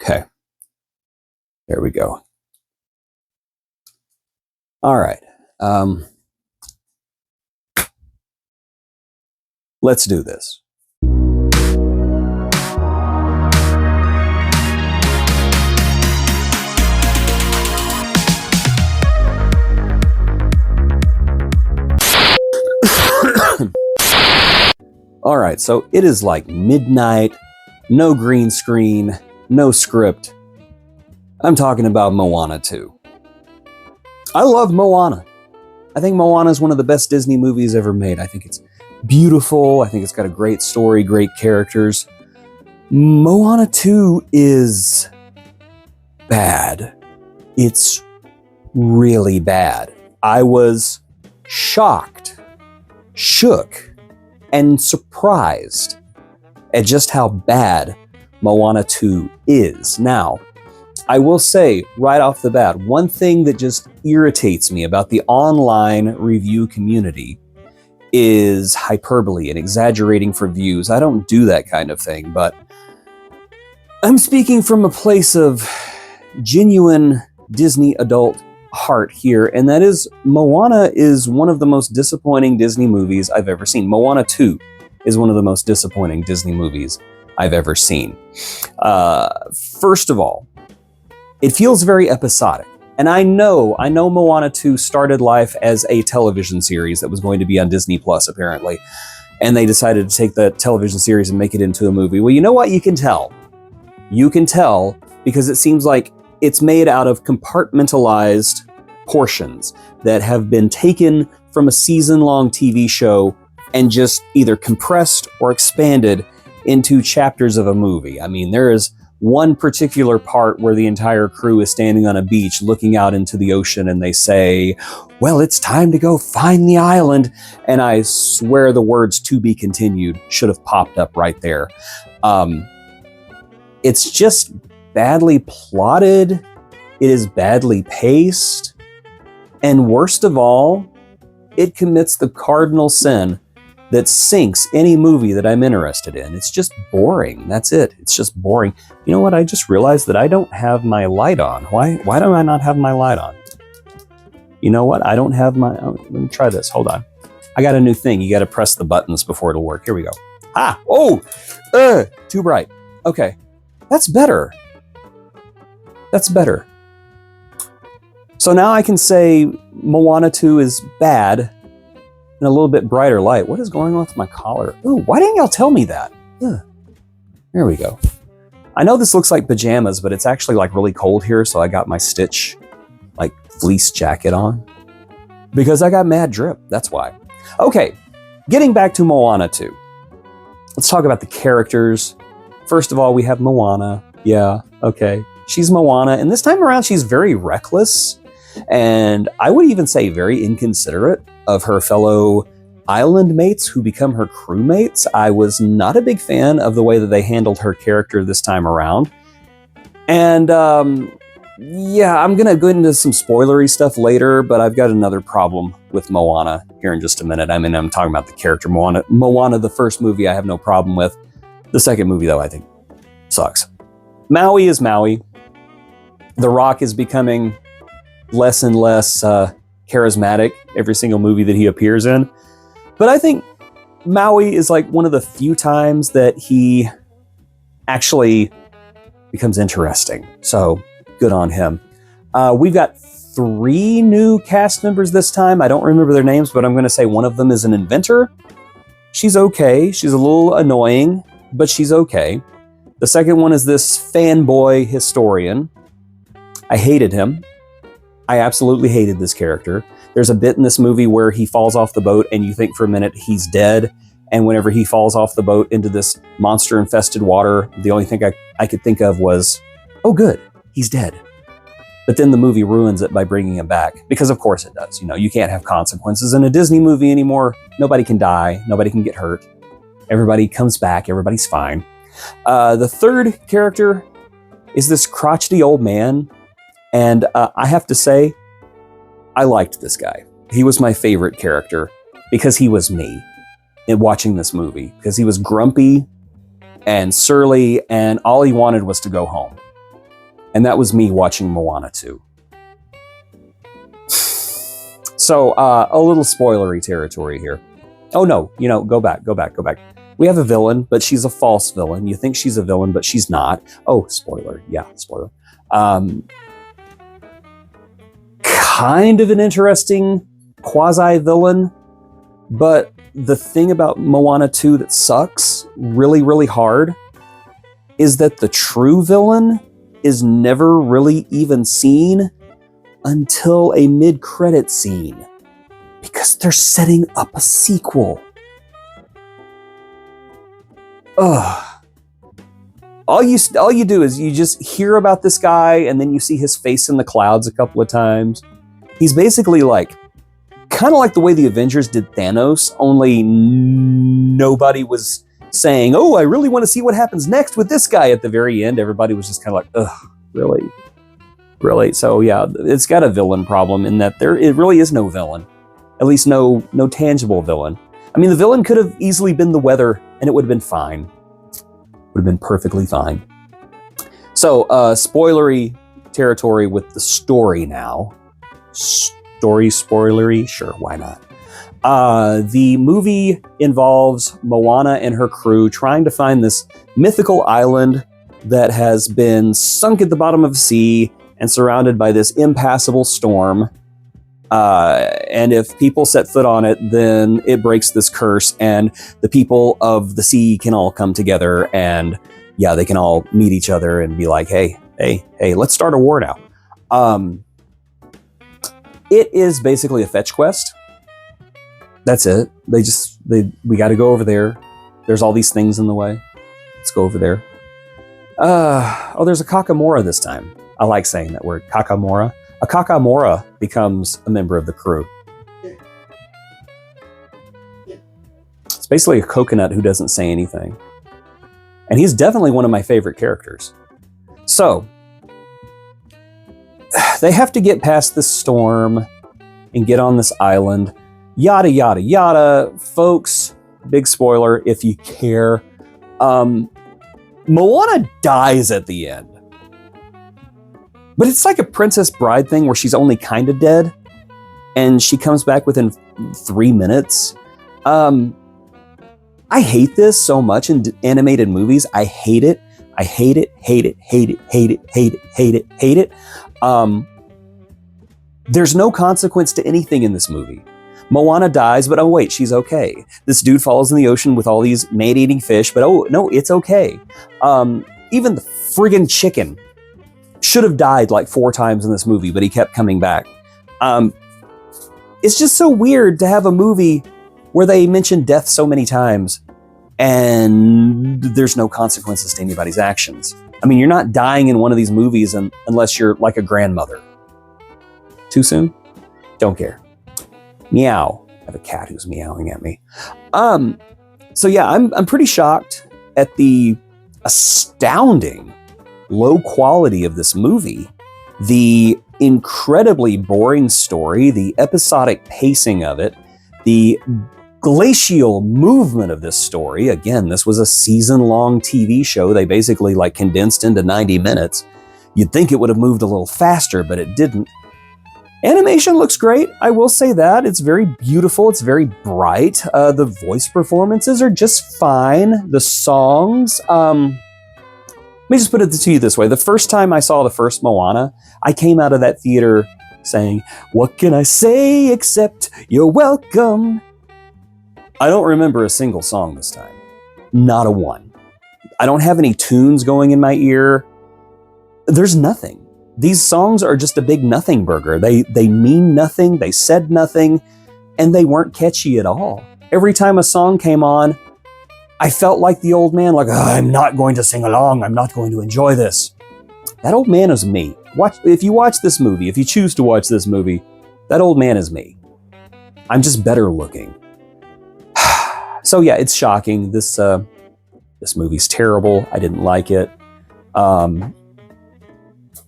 Okay, there we go. All right. Let's do this. All right, so it is like midnight, no green screen, no script. I'm talking about Moana 2. I love Moana. I think Moana is one of the best Disney movies ever made. I think it's beautiful. I think it's got a great story, great characters. Moana 2 is bad. It's really bad. I was shocked, shook, and surprised at just how bad Moana 2 is. Now, I will say right off the bat, one thing that just irritates me about the online review community is hyperbole and exaggerating for views. I don't do that kind of thing, but I'm speaking from a place of genuine Disney adult heart here, and that is Moana is one of the most disappointing Disney movies I've ever seen. Moana 2 is one of the most disappointing Disney movies I've ever seen. First of all, it feels very episodic. And I know Moana 2 started life as a television series that was going to be on Disney Plus, apparently. And they decided to take the television series and make it into a movie. Well, you know what? You can tell. You can tell because it seems like it's made out of compartmentalized portions that have been taken from a season-long TV show and just either compressed or expanded into chapters of a movie. I mean, there is one particular part where the entire crew is standing on a beach looking out into the ocean and they say, well, it's time to go find the island. And I swear the words "to be continued" should have popped up right there. It's just badly plotted. It is badly paced. And worst of all, it commits the cardinal sin that sinks any movie that I'm interested in. It's just boring. That's it. It's just boring. You know what? I just realized that I don't have my light on. Why do I not have my light on? You know what? I don't have my... Oh, let me try this. Hold on. I got a new thing. You got to press the buttons before it'll work. Here we go. Ah! Oh! Too bright. Okay. That's better. That's better. So now I can say Moana 2 is bad in a little bit brighter light. What is going on with my collar? Ooh, why didn't y'all tell me that? Ugh. There we go. I know this looks like pajamas, but it's actually like really cold here, so I got my Stitch like fleece jacket on. Because I got mad drip, that's why. Okay, getting back to Moana 2. Let's talk about the characters. First of all, we have Moana. Yeah, okay. She's Moana, and this time around she's very reckless, and I would even say very inconsiderate of her fellow island mates who become her crewmates. I was not a big fan of the way that they handled her character this time around. And yeah, I'm going to go into some spoilery stuff later, but I've got another problem with Moana here in just a minute. I mean, I'm talking about the character Moana. Moana, the first movie, I have no problem with. The second movie, though, I think sucks. Maui is Maui. The Rock is becoming less and less charismatic every single movie that he appears in. But I think Maui is like one of the few times that he actually becomes interesting. So good on him. We've got 3 new cast members this time. I don't remember their names, but I'm going to say one of them is an inventor. She's okay. She's a little annoying, but she's okay. The second one is this fanboy historian. I hated him. I absolutely hated this character. There's a bit in this movie where he falls off the boat and you think for a minute he's dead. And whenever he falls off the boat into this monster-infested water, the only thing I could think of was, oh good, he's dead. But then the movie ruins it by bringing him back. Because of course it does. You know, you can't have consequences in a Disney movie anymore. Nobody can die. Nobody can get hurt. Everybody comes back. Everybody's fine. The third character is this crotchety old man. And I have to say, I liked this guy. He was my favorite character because he was me in watching this movie. Because he was grumpy and surly and all he wanted was to go home. And that was me watching Moana 2. So, a little spoilery territory here. Oh no, go back. We have a villain, but she's a false villain. You think she's a villain, but she's not. Oh, spoiler. Yeah, spoiler. Kind of an interesting quasi-villain, but the thing about Moana 2 that sucks really, really hard is that the true villain is never really even seen until a mid-credit scene, because they're setting up a sequel. Ugh. All you do is you just hear about this guy, and then you see his face in the clouds a couple of times. He's basically kind of like the way the Avengers did Thanos, only nobody was saying, oh, I really want to see what happens next with this guy at the very end. Everybody was just kind of like, ugh, really? Really? So yeah, it's got a villain problem in that it really is no villain. At least no tangible villain. I mean, the villain could have easily been the weather, and it would have been fine. Would have been perfectly fine. So, spoilery territory with the story now. Story spoilery? Sure, why not? The movie involves Moana and her crew trying to find this mythical island that has been sunk at the bottom of the sea and surrounded by this impassable storm. And if people set foot on it, then it breaks this curse, and the people of the sea can all come together, and yeah, they can all meet each other and be like, hey, let's start a war now. It is basically a fetch quest. That's it. We got to go over there. There's all these things in the way. Let's go over there. There's a Kakamora this time. I like saying that word, Kakamora. A Kakamora becomes a member of the crew. It's basically a coconut who doesn't say anything. And he's definitely one of my favorite characters. So, they have to get past this storm and get on this island. Yada, yada, yada. Folks, big spoiler if you care. Moana dies at the end. But it's like a Princess Bride thing where she's only kind of dead, and she comes back within 3 minutes. I hate this so much in animated movies. I hate it. I hate it, hate it, hate it, hate it, hate it, hate it, hate it. There's no consequence to anything in this movie. Moana dies, but oh wait, she's okay. This dude falls in the ocean with all these man-eating fish, but oh no, it's okay. Even the friggin' chicken should have died like 4 times in this movie, but he kept coming back. It's just so weird to have a movie where they mention death so many times and there's no consequences to anybody's actions. I mean, you're not dying in one of these movies unless you're like a grandmother. Too soon? Don't care. Meow. I have a cat who's meowing at me. So yeah, I'm pretty shocked at the astounding low quality of this movie, the incredibly boring story, the episodic pacing of it, the glacial movement of this story. Again, this was a season-long TV show. They basically condensed into 90 minutes. You'd think it would have moved a little faster, but it didn't. Animation looks great. I will say that. It's very beautiful. It's very bright. The voice performances are just fine. The songs, let me just put it to you this way. The first time I saw the first Moana, I came out of that theater saying, what can I say except you're welcome? I don't remember a single song this time. Not a one. I don't have any tunes going in my ear. There's nothing. These songs are just a big nothing burger. They mean nothing, they said nothing, and they weren't catchy at all. Every time a song came on, I felt like the old man, I'm not going to sing along, I'm not going to enjoy this. That old man is me. If you watch this movie, if you choose to watch this movie, that old man is me. I'm just better looking. So yeah, it's shocking. This movie's terrible. I didn't like it.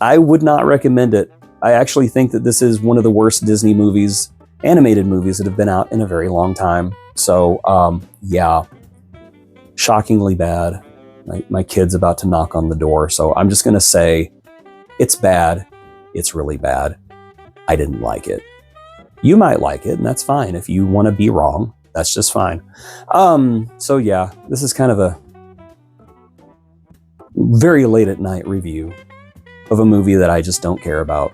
I would not recommend it. I actually think that this is one of the worst Disney movies, animated movies that have been out in a very long time. So yeah. Shockingly bad. My kid's about to knock on the door, so I'm just going to say It's bad. It's really bad. I didn't like it. You might like it, and that's fine. If you want to be wrong, that's just fine. So yeah, this is kind of a very late at night review of a movie that I just don't care about.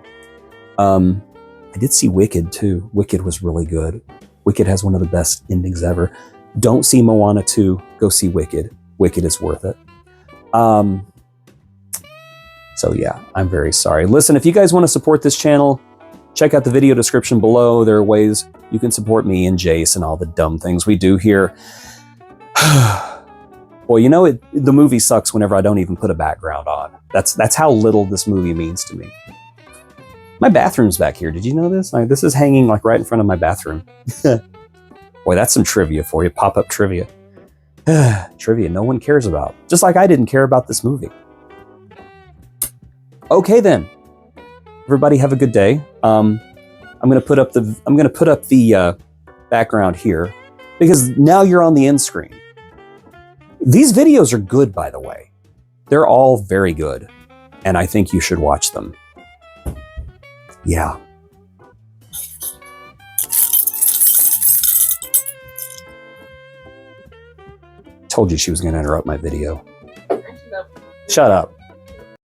I did see Wicked too. Wicked was really good. Wicked has one of the best endings ever. Don't see Moana 2, go see Wicked. Wicked is worth it. So yeah, I'm very sorry. Listen, if you guys want to support this channel, check out the video description below. There are ways you can support me and Jace and all the dumb things we do here. Well, you know, the movie sucks whenever I don't even put a background on. That's how little this movie means to me. My bathroom's back here. Did you know this? This is hanging like right in front of my bathroom. Boy, that's some trivia for you. Pop-up trivia. Trivia no one cares about. Just like I didn't care about this movie. Okay then. Everybody have a good day. I'm gonna put up the background here because now you're on the end screen. These videos are good, by the way. They're all very good, and I think you should watch them. Yeah. Told you she was going to interrupt my video. Shut up.